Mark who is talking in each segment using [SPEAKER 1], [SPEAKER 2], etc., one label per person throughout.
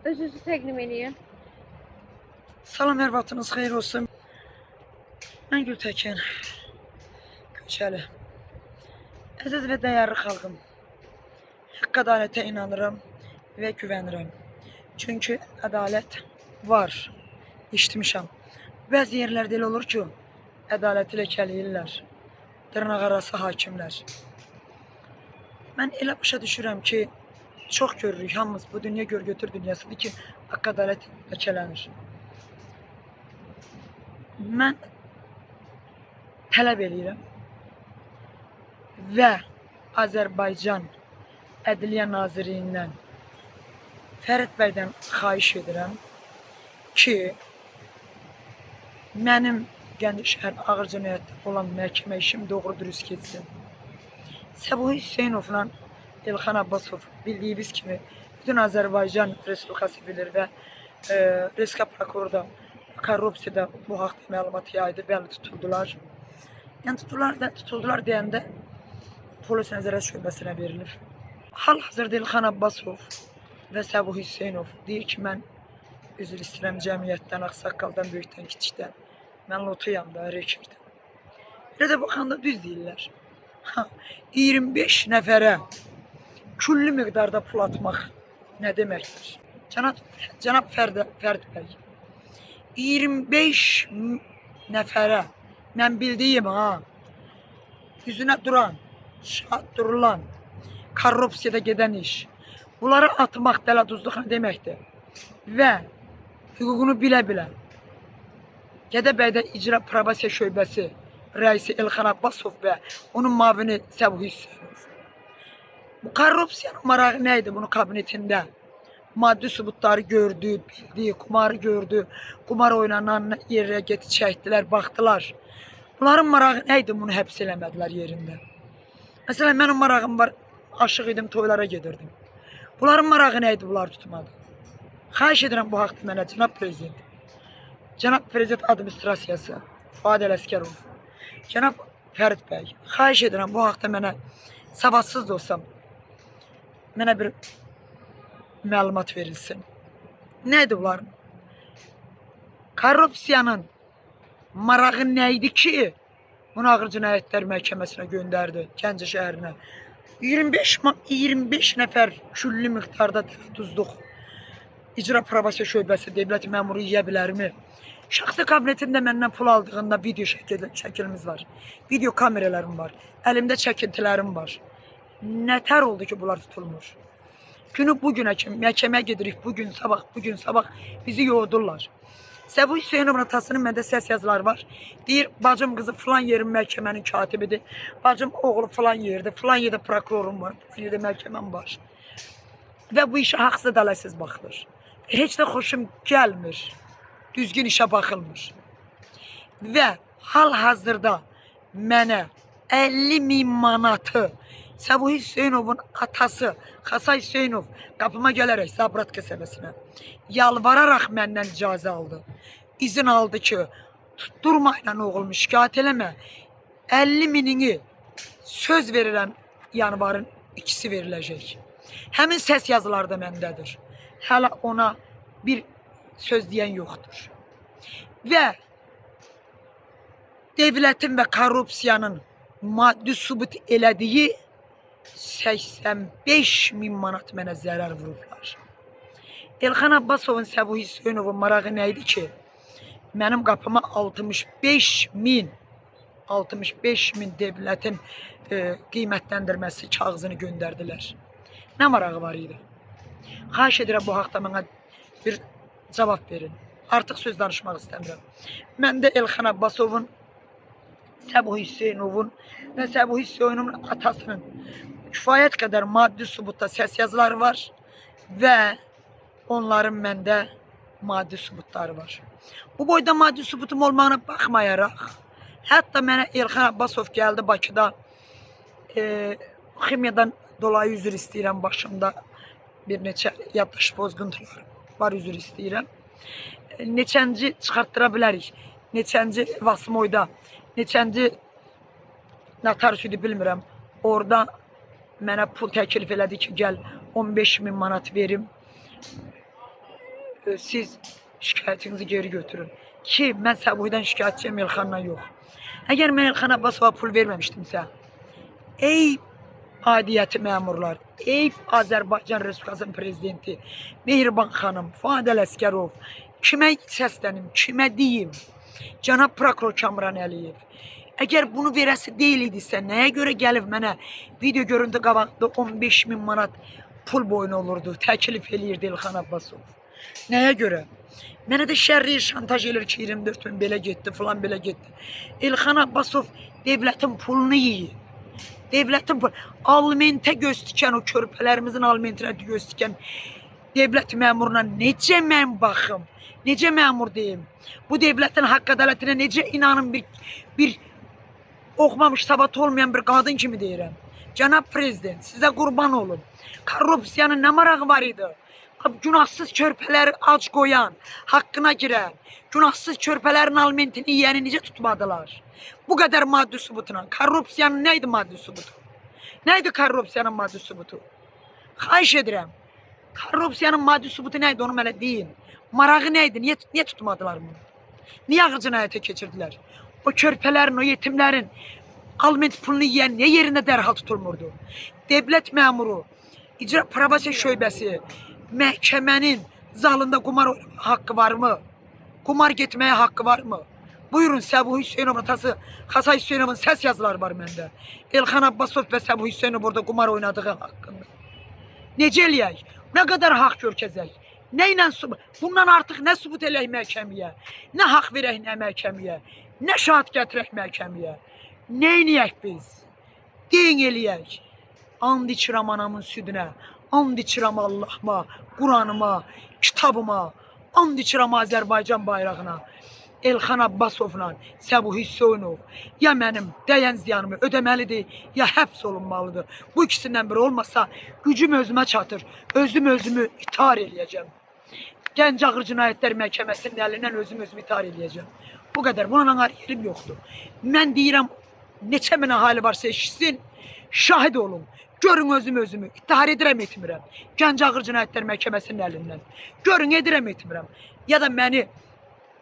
[SPEAKER 1] Özünüzü təqdim eləyin.
[SPEAKER 2] Salam, hər vaxtınız xeyir olsun. Mən Gültəkin Köçəli. Əziz və dəyərli xalqım, haqq ədalətə inanıram və güvənirəm. Çünki ədalət var, işitmişəm. Bəzi yerlərdə elə olur ki, ədaləti ləkələyirlər, dırnaq arası hakimlər. Mən elə başa düşürəm ki, çox görürük, hamımız bu dünya gör-götür dünyasıdır ki, haqq ədalət ləkələnir. Mən tələb eləyirəm və Azərbaycan Ədliyyə Nazirliyindən Fərid bəydən xahiş edirəm ki, mənim Gəncə şəhər ağır cinayətdə olan məhkəmə işim doğru dürüst keçsin. Səbuhi Hüseynovla İlxan Abbasov bildiyiniz kimi bütün Azərbaycan Respublikası bilir və Respublika prokuroru da korrupsiyada bu haqda məlumat yaydı, bəli tutuldular. Yəni tutuldular deyəndə polis nəzarət şöbəsinə verilir. Hal-hazırda İlxan Abbasov və Səbuhi Hüseynov deyir ki, mən üzr istəyirəm cəmiyyətdən, ağsaqqaldan, böyükdən, kiçikdən. Mən lotuyam da, rekirdim. Belə də baxanda düz deyirlər. 25 nəfərə küllü miqdarda pul atmaq nə deməkdir? Cənab Fərid bəy, 25 nəfərə mən bildiyim üzünə duran, şad durulan, korrupsiyada gedən iş. Bunları atmaq dələduzluq nə deməkdir? Və hüququnu bilə-bilə Gədəbəydə İcra Probasiya Şöbəsi rəisi İlxan Abbasov və onun mavini Səbuhi Hüseynov. Bu korrupsiyanın marağı nə idi bunun kabinetində? Maddi sübutları gördü, bildi, kumarı gördü, kumar oynanan yerə getib çəkdilər, baxdılar. Bunların marağı nə idi bunu həbs eləmədilər yerində? Məsələn, mənim marağım var, aşıq idim, toylara gedirdim. Bunların marağı nə idi, bunlar tutmadı? Xahiş edirəm bu haqda mənə, Cənab Prezident. Cənab Prezident Administrasiyası, Fuad Ələskərov, Cənab Fərid bəy, xahiş edirəm bu haqda mənə, savadsız da olsam, mənə bir məlumat verilsin. Nədir bunların? Korrupsiyanın marağı nə idi ki, bunu ağır cinayətlər məhkəməsinə göndərdi, Gəncə şəhərinə. 25 nəfər küllü miqdarda tuzluq İcra Probasiya Şöbəsi dövlət məmuru yeyə bilərmi? Şəxsi kabinetində məndən pul aldığında video şəkilimiz var. Video kamerələrim var. Əlimdə çəkintilərim var. Nətər oldu ki, bunlar tutulmur? Günü bugünə kimi məhkəməyə gedirik, bugün sabah bizi yoğdurlar. Səbuhi Hüseynovun atasının məndə səs yazıları var. Deyir, bacım qızı filan yerin məhkəmənin katibidir. Bacım oğlu filan yerdə, filan yerdə prokurorum var, filan yerdə məhkəməm var. Və bu işə haqsız ədaletsiz baxılır. Heç də xoşum gəlmir. Düzgün işə baxılmır. Və hal-hazırda mənə 50.000 manatı Səbuhi Hüseynovun atası Xasay Hüseynov qapıma gələrək Zabrat qəsəbəsinə yalvararaq məndən icazə aldı. İzin aldı ki, tutturmayla oğlumu şikayət eləmə. 50.000'ini söz verirəm, yanvarın 2'si veriləcək. Həmin səs yazıları da məndədir. Hələ ona bir söz deyən yoxdur. Və devlətin və korrupsiyanın maddi sübut elədiyi 85.000 manat mənə zərər vurublar. İlxan Abbasovun, Səbuhi Hüseynovun marağı nə idi ki, mənim qapıma 65.000 devlətin qiymətləndirməsi kağızını göndərdilər. Nə marağı var idi? Xahiş edirəm bu haqda mənə bir cavab verin. Artıq söz danışmaq istəmirəm. Məndə İlxan Abbasovun, Səbuhi Hüseynovun və Səbuhi Hüseynovun atasının kifayət qədər maddi sübutda səs yazıları var və onların məndə maddi sübutları var. Bu boyda maddi sübutum olmağına baxmayaraq, hətta mənə İlxan Abbasov gəldi Bakıda, ximiyadan dolayı üzr istəyirəm, başımda bir neçə yaddaş pozğuntuları var, üzr istəyirəm. Neçənci çıxartdıra bilərik, neçənci Vasmoyda, neçənci Natarsüdü bilmirəm, orada mənə pul təklif elədi ki, gəl 15.000 manat verim. siz şikayetinizi geri götürün. Ki ben Səbuhi'dən şikayetçiyim, Elxandan yox. Əgər mən Elxan Abbasova pul verməmişdimsə, ey adiyyəti məmurlar, ey Azərbaycan Respublikasının prezidenti, Mehriban xanım, Fuad Ələsgərov, kimə səslənim, kimə deyim? Cənab prokuror Kamran Əliyev, əgər bunu verəsi deyil idisə, nəyə görə gəlib mənə video görüntü qabaqda 15.000 manat pul boyunu olurdu, təklif eləyirdi Elxan Abbasov? Nəyə görə? Mənə də şərri şantaj edir ki, 24.000 belə getdi, falan belə getdi. Elxan Abbasov devlətin pulunu yiyir. Devlətin pulunu, alimentə göz tikən, o körpələrimizin alimentinə göz tikən devlət məmuruna necə mən baxım, necə məmur deyim? Bu devlətin haqq ədalətinə necə inanın bir oxumamış, sabat olmayan bir qadın kimi deyirəm. Cənab Prezident, sizə qurban olun. Korrupsiyanın nə marağı var idi? Günahsız körpələri ac qoyan, haqqına girən, günahsız körpələrin alimentini yiyəni necə tutmadılar? Bu qədər maddi sübutla. Korrupsiyanın nə idi maddi sübutu? Nə idi korrupsiyanın maddi sübutu? Xahiş edirəm. Korrupsiyanın maddi sübutu nə idi, onu mənə deyin. Marağı nə idi? Niyə tutmadılar bunu? Niyə ağır cinayətə keçirdilər? O körpələrin, o yetimlərin aliment pulunu yiyən niyə yerində dərhal tutulmurdu? Devlət məmuru, icra probasiya şöbəsi, məhkəmənin zalında qumar haqqı varmı? Qumar getməyə haqqı varmı? Buyurun, Səbuhi Hüseynovun atası Xasay Hüseynovun səs yazıları var məndə. Elxan Abbasov və Səbuhi Hüseynov orada qumar oynadığı haqqında. Necə eləyək? Nə qədər haqq görkəzək? Nə ilə sübut? Bundan artıq nə sübut eləyək məhkəməyə? Nə haqq verək nə məhkəməyə? Nə şahid gətirək məhkəməyə? Nə eləyək biz? Deyin eləyək. And içirəm anamın südünə. And içirəm Allahıma, Quranıma, kitabıma, and içirəm Azərbaycan bayrağına. Elxan Abbasovla Səbuhi Hüseynov ya mənim dəyən ziyanımı ödəməlidir, ya həbs olunmalıdır. Bu ikisindən biri olmasa gücüm özümə çatır, özümü ithar eləyəcəm. Gənc Ağır Cinayətlər Məhkəməsinin əlindən özümü ithar eləyəcəm. Bu qədər, bununla yerim yoxdur. Mən deyirəm, neçə min əhali varsa eşitsin, şahid olun. Görün özümü ithar edirəm, etmirəm. Gənc Ağır Cinayətlər Məhkəməsinin əlindən. Görün, edirəm, etmirəm. Ya da məni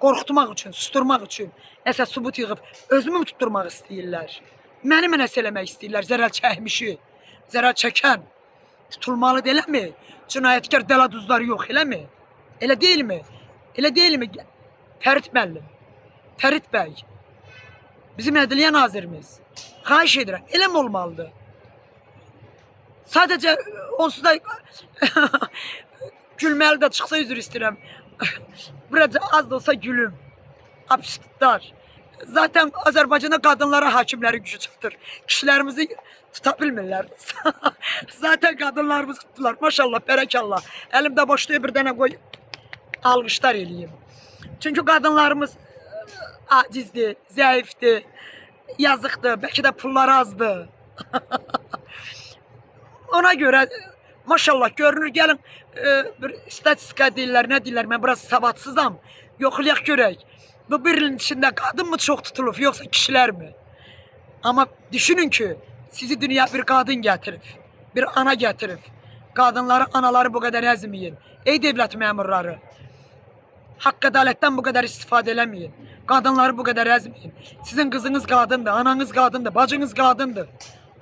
[SPEAKER 2] qorxutmaq üçün, susturmaq üçün nəsə sübut yığıb özümü tutturmaq istəyirlər. Məni nəsə eləmək istəyirlər, zərər çəkmişi, zərər çəkən tutulmalıdır, eləmi? Cinayətkar dəladuzlar yox, eləmi? Elə deyilmi? Elə deyilmi? Fərid müəllim, Fərid bəy, bizim Ədliyyə nazirimiz, xahiş edirəm, elə mi olmalıdır? Sadəcə onsuz da gülməli də çıxsa üzr istəyirəm. Burada az da olsa gülüm. Absurdlar. Zaten Azərbaycanda qadınlara hakimləri gücü çatır. Kişilərimizi tuta bilmirlər. Zaten qadınlarımızı tutdular. Maşallah, bərəkallah. Əlimdə boşluğa bir dənə qoy, alqışlar eləyim. Çünki qadınlarımız acizdir, zəifdir, yazıqdır, bəlkə də pulları azdır. Ona görə maşallah görünür, gəlin bir statistika deyirlər, nə deyirlər, mən biraz savadsızam, yoxlayaq görək. Bu bir ilin içində qadın mı çox tutulub, yoxsa kişilər mi? Amma düşünün ki, sizi dünya bir qadın gətirib, bir ana gətirib. Qadınları, anaları bu qədər əzməyin. Ey devlət məmurları, haqq ədalətdən bu qədər istifadə eləməyin. Qadınları bu qədər əzməyin. Sizin qızınız qadındır, ananız qadındır, bacınız qadındır.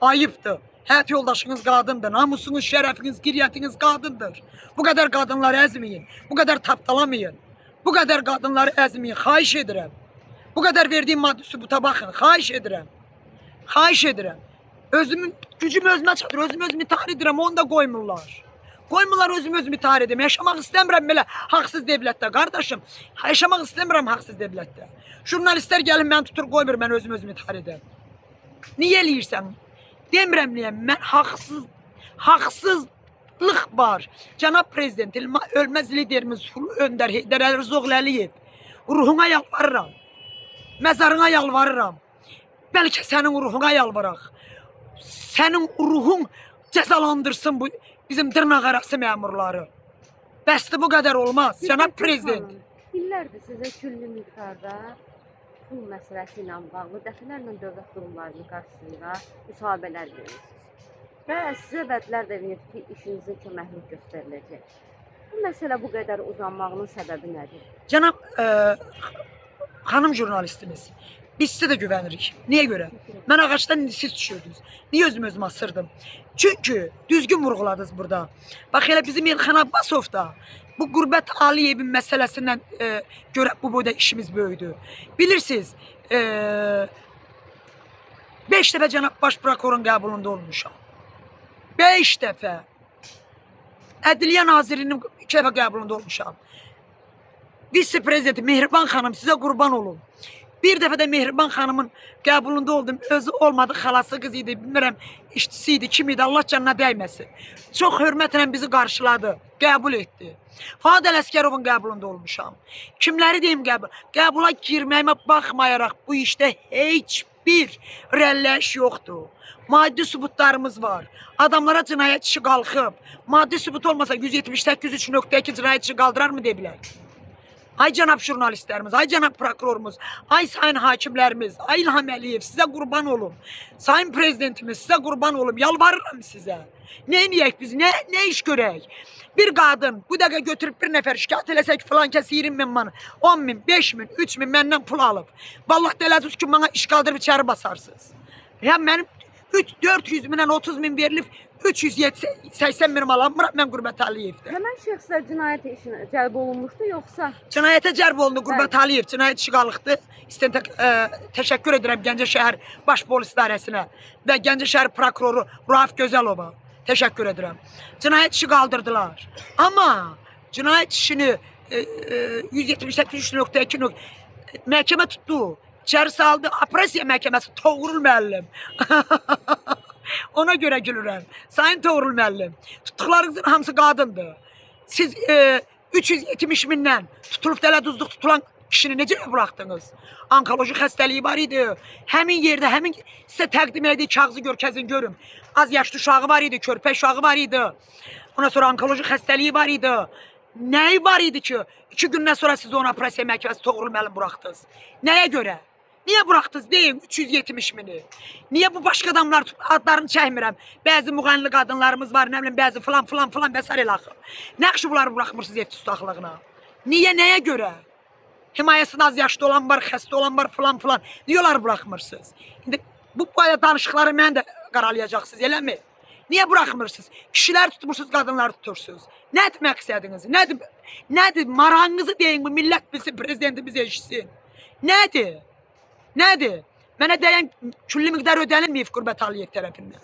[SPEAKER 2] Ayıbdır. Həyat yoldaşınız qadındır, namusunuz, şərəfiniz, qiriyyətiniz qadındır. Bu qədər qadınları əzməyin, bu qədər tapdalamayın. Bu qədər qadınları əzməyin, xahiş edirəm. Bu qədər verdiyim maddi sübuta baxın, xahiş edirəm. Xahiş edirəm. Gücüm özümə çatır, özümü ithar edirəm, onu da qoymurlar. Qoymurlar özümü ithar edim. Yaşamaq istəmirəm belə haqsız devlətdə, qardaşım. Yaşamaq istəmirəm haqsız devlətdə. Jurnalistlər gəlin, mən tutur, qoymur, mən özümü ithar edəm. Niyə eləyirsən? Demirəm niyə, mən haqsızlıq var. Cənab Prezident, ölməz liderimiz Öndər Heydər Əlizoğlu Əliyev, ruhuna yalvarıram, məzarına yalvarıram. Bəlkə sənin ruhuna yalvaraq. Sənin ruhun cəzalandırsın bu bizim dırnaq arası məmurları. Bəsdir, bu qədər olmaz, Cənab Prezident.
[SPEAKER 1] İllərdir sizə küllü miqdarda pul məsələsi ilə bağlı dəfələrlə dövlət qurumlarının qarşısında müsahibələr verirsiniz. Və sizə vədlər də verir ki, işinizə köməklik göstəriləcək. Bu məsələ bu qədər uzanmağının səbəbi nədir?
[SPEAKER 2] Cənab xanım jurnalistimiz, biz sizə də güvənirik. Niyə görə? Mən ağaçdan indi siz düşürdünüz. Niyə özümü asırdım? Çünki düzgün vurğuladınız burada. Bax elə bizim İlxan Abbasov da bu Qürbət Aliyevin məsələsindən görə bu boyda işimiz böyüdü. Bilirsiniz, 5 dəfə cənab baş prokurorun qəbulunda olmuşam. 5 dəfə. Ədliyyə Nazirinin 2 dəfə qəbulunda olmuşam. Vice prezidenti Mehriban xanım sizə qurban olun. Bir dəfə də Mehriban xanımın qəbulunda oldum. Özü olmadı, xalası qız idi, bilmirəm, işçisi idi, kim idi, Allah canına dəyməsin. Çox hörmətlə bizi qarşıladı, qəbul etdi. Fuad Ələsgərovun qəbulunda olmuşam. Kimləri deyim qəbul? Qəbula girməyimə baxmayaraq bu işdə heç bir rəlləş yoxdur. Maddi sübutlarımız var. Adamlara cinayət işi qalxıb. Maddi sübut olmasa 178.3.2 cinayət işi qaldırar mı deyiblər? Ay cənab jurnalistlərimiz, ay cənab prokurorumuz, ay sayın hakimlərimiz, ay İlham Əliyev, sizə qurban olum. Sayın prezidentimiz, sizə qurban olum. Yalvarıram sizə. Nə edək biz, nə iş görək? Bir qadın bu dəqiqə götürüb bir nəfər şikayət eləsək filan kəs 20.000 manat, 10.000, 5.000, 3.000 məndən pul alıb. Vallahi dələcüz ki, bana iş qaldırıb içəri basarsınız. Ya mənim 400.000-dən 30.000 verilib, 380.000 alanmıram mən Qürbət Aliyevdə.
[SPEAKER 1] Həmən şəxslər cinayət işinə cəlb olunmuşdu, yoxsa?
[SPEAKER 2] Cinayətə cəlb olundu Qürbət Aliyev, cinayət işi qalıqdı. Təşəkkür edirəm Gəncə şəhər baş polis idarəsinə və Gəncə şəhər prokuroru Rauf Gözəlova. Təşəkkür edirəm. Cinayət işi qaldırdılar. Amma cinayət işini 178.2 məhkəmə tutdu. İçəri saldı, apresiya məhkəməsi Toğrul müəllim. Ona görə gülürəm. Sayın Toğrul müəllim, tutduqlarınızın hamısı qadındır. Siz 370.000-dən tutulub dələduzluq tutulan kişini necə buraxdınız? Onkoloji xəstəliyi var idi. Həmin yerdə, sizə təqdim etdiyi kağızı görkəzin görün. Az yaşlı uşağı var idi, körpə uşağı var idi. Ondan sonra onkoloji xəstəliyi var idi. Nəyi var idi ki, 2 gündən sonra siz ona apresiya məhkəməsi Toğrul müəllim buraxdınız? Nəyə görə? Niyə buraxdınız? Deyin 370.000-i. Niyə bu başqa adamlar adlarını çəkmirəm? Bəzi müğənni qadınlarımız var, nə bilim, bəzi filan və s. axı. Nə yaxşı bunları buraxmırsınız ev tutaqlığına? Niyə, nəyə görə? Himayəsində az yaşlı olan var, xəstə olan var, filan. Niyə onları buraxmırsınız? İndi bu danışıqları mən də qaralayacaqsınız, eləmi? Niyə buraxmırsınız? Kişilər tutmursunuz, qadınlar tutursunuz. Nədir məqsədiniz? Nədir? Marağınızı deyin, bu millət bilsin, prezidentimiz eşitsin. Nədir? Nədir? Mənə deyən külli miqdar ödənilməyib Qürbət Aliyev tərəfindən.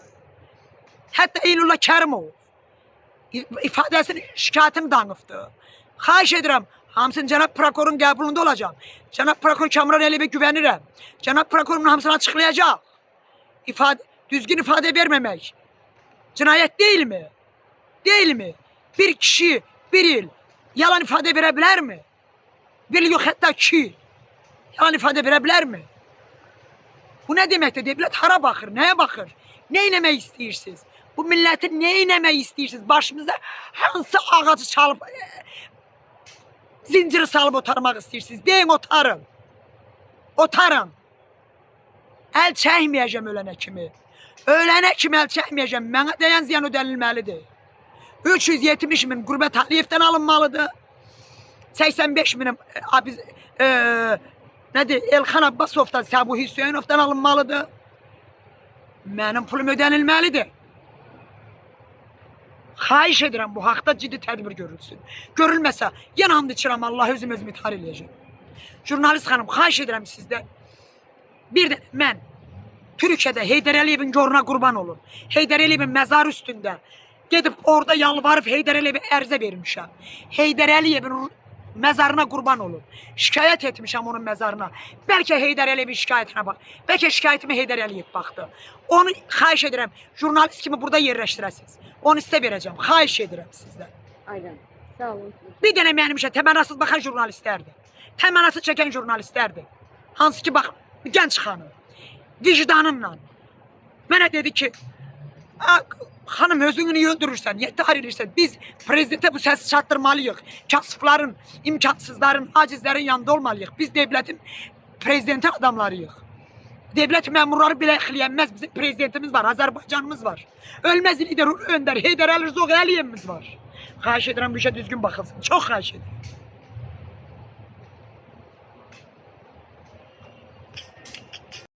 [SPEAKER 2] Hətta Eylullah Kərimov ifadəsini, şikayətini danıbdı. Xahiş edirəm, hamısının cənab prokurorun qəbulunda olacaq. Cənab prokuror Kamran Əliyevə güvənirəm. Cənab prokurorun hamısını açıqlayacaq. Düzgün ifadə verməmək cinayət deyilmi? Deyilmi? Bir kişi, bir il yalan ifadə verə bilərmi? Bir il yox, hətta 2 il yalan ifadə verə bilərmi? Bu nə deməkdir? Devlət hara baxır, nəyə baxır? Nə eləmək istəyirsiniz? Bu milləti nə eləmək istəyirsiniz? Başımıza hansı ağacı çalıb, zinciri salıb otarmaq istəyirsiniz? Deyin, otarın. Otarın. Əl çəkməyəcəm ölənə kimi. Ölənə kimi əl çəkməyəcəm. Mənə dəyən ziyan ödənilməlidir. 370.000 Qürbət Aliyevdən alınmalıdır. 85.000 nədir? İlxan Abbasovdan, Səbuh Hüseynovdan alınmalıdır. Mənim pulum ödənilməlidir. Xahiş edirəm, bu haqda ciddi tədbir görülsün. Görülməsə, yenə hamd içirəm, Allah özüm ithar eləyəcəm. Jurnalist xanım, xahiş edirəm sizdən. Bir də mən Türkiyədə Heydər Əliyevin goruna qurban olun. Heydər Əliyevin məzarı üstündə gedib orada yalvarıb Heydər Əliyevə ərizə vermişəm. Heydər Əliyevin məzarına qurban olun. Şikayət etmişəm onun məzarına. Bəlkə Heydər Əliyevin şikayətinə bax. Bəlkə şikayətimi Heydər Əliyev baxdı. Onu xahiş edirəm, jurnalist kimi burada yerləşdirəsiniz. Onu sizə verəcəm. Xahiş edirəm sizdən.
[SPEAKER 1] Aynen. Sağ olun.
[SPEAKER 2] Bir dənə mənim işə təmənnasız baxan jurnalistlərdir. Təmənnası çəkən jurnalistlərdir. Hansı ki, bax, gənc xanım vicdanınla mənə dedi ki, xanım özünü niyə öldürürsən, niyə tahir edirsən? Biz prezidentə bu səsi çatdırmalıyıq. Kasıfların, imkansızların, acizlərin yanında olmalıyıq. Biz devlətin prezidenti adamlarıyıq. Devlet məmurları belə xiliyənməz. Bizim prezidentimiz var, Azərbaycanımız var. Ölməz lider, öndər, Heydər Əli Rzoq Əliyevimiz var. Xahiş edirəm bu işə düzgün baxılsın. Çox xahiş edirəm.